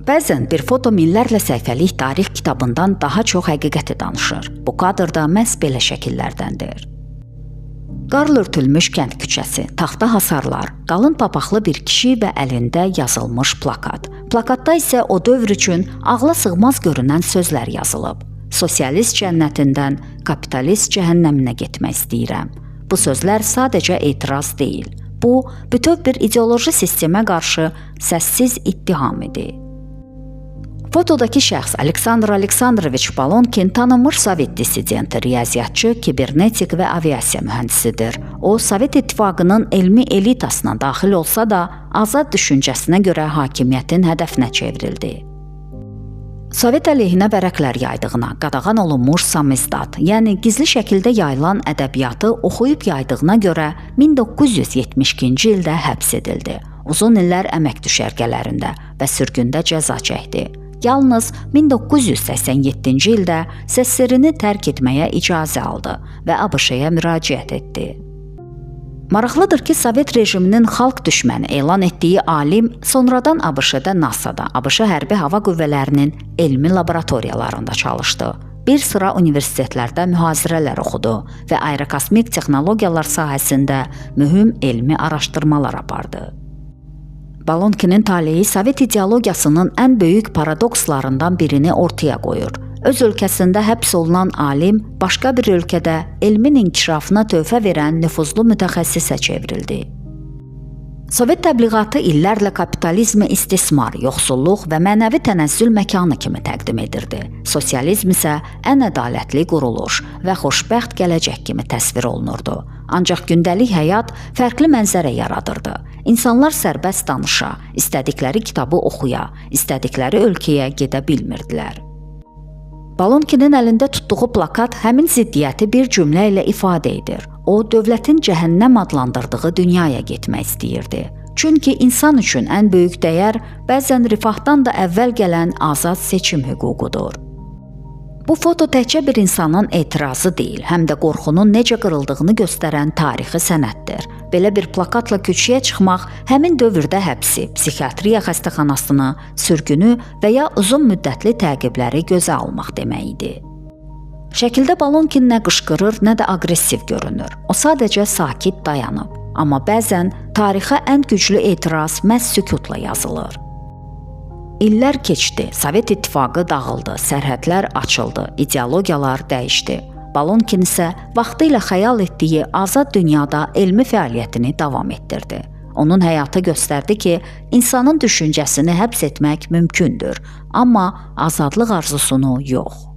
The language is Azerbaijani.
Bəzən bir foto minlərlə səhifəlik tarix kitabından daha çox həqiqəti danışır. Bu kadr da məhz belə şəkillərdəndir. Qarl örtülmüş kənd küçəsi, taxta hasarlar, qalın papaqlı bir kişi və əlində yazılmış plakat. Plakatda isə o dövr üçün ağla sığmaz görünən sözlər yazılıb. Sosialist cənnətindən kapitalist cəhənnəminə getmək istəyirəm. Bu sözlər sadəcə etiraz deyil. Bu, bütöv bir ideoloji sistemə qarşı səssiz ittiham idi. Fotodakı şəxs Aleksandr Aleksandroviç Balonkin tanınmış Sovet dissidenti, riyaziyyatçı, kibernetik və aviasiya mühəndisidir. O, Sovet İttifaqının elmi elitasına daxil olsa da, azad düşüncəsinə görə hakimiyyətin hədəfinə çevrildi. Sovet əleyhinə vərəqlər yaydığına, qadağan olunmuş samizdat, yəni gizli şəkildə yayılan ədəbiyyatı oxuyub yaydığına görə 1972-ci ildə həbs edildi. Uzun illər əmək düşərgələrində və sürgündə cəza çəkdi. Yalnız 1987-ci ildə SSR-ni tərk etməyə icazə aldı və ABŞ-yə müraciət etdi. Maraqlıdır ki, Sovet rejiminin xalq düşməni elan etdiyi alim sonradan ABŞ-da NASA-da, ABŞ hərbi hava qüvvələrinin elmi laboratoriyalarında çalışdı. Bir sıra universitetlərdə mühazirələr oxudu və aerokosmik texnologiyalar sahəsində mühüm elmi araşdırmalar apardı. Balonkinin taleyi Sovet ideologiyasının ən böyük paradokslarından birini ortaya qoyur. Öz ölkəsində həbs olunan alim başqa bir ölkədə elmin inkişafına töhfə verən nüfuzlu mütəxəssisə çevrildi. Sovet təbliğatı illərlə kapitalizmi istismar, yoxsulluq və mənəvi tənəzzül məkanı kimi təqdim edirdi. Sosializm isə ən ədalətli quruluş və xoşbəxt gələcək kimi təsvir olunurdu. Ancaq gündəlik həyat fərqli mənzərə yaradırdı. İnsanlar sərbəst danışa, istədikləri kitabı oxuya, istədikləri ölkəyə gedə bilmirdilər. Balonkinin əlində tutduğu plakat həmin ziddiyyəti bir cümlə ilə ifadə edir. O, dövlətin cəhənnəm adlandırdığı dünyaya getmək istəyirdi. Çünki insan üçün ən böyük dəyər bəzən rifahdan da əvvəl gələn azad seçim hüququdur. Bu foto təkcə bir insanın etirazı deyil, həm də qorxunun necə qırıldığını göstərən tarixi sənəddir. Belə bir plakatla küçəyə çıxmaq həmin dövrdə həbsi, psixiatriya xəstəxanasını, sürgünü və ya uzun müddətli təqibləri gözə almaq demək idi. Şəkildə Balonkin nə qışqırır, nə də aqressiv görünür. O sadəcə sakit dayanıb. Amma bəzən tarixə ən güclü etiraz məhz sükutla yazılır. İllər keçdi, Sovet İttifaqı dağıldı, sərhədlər açıldı, ideologiyalar dəyişdi. Balonkin isə vaxtı ilə xəyal etdiyi azad dünyada elmi fəaliyyətini davam etdirdi. Onun həyatı göstərdi ki, insanın düşüncəsini həbs etmək mümkündür, amma azadlıq arzusunu yox.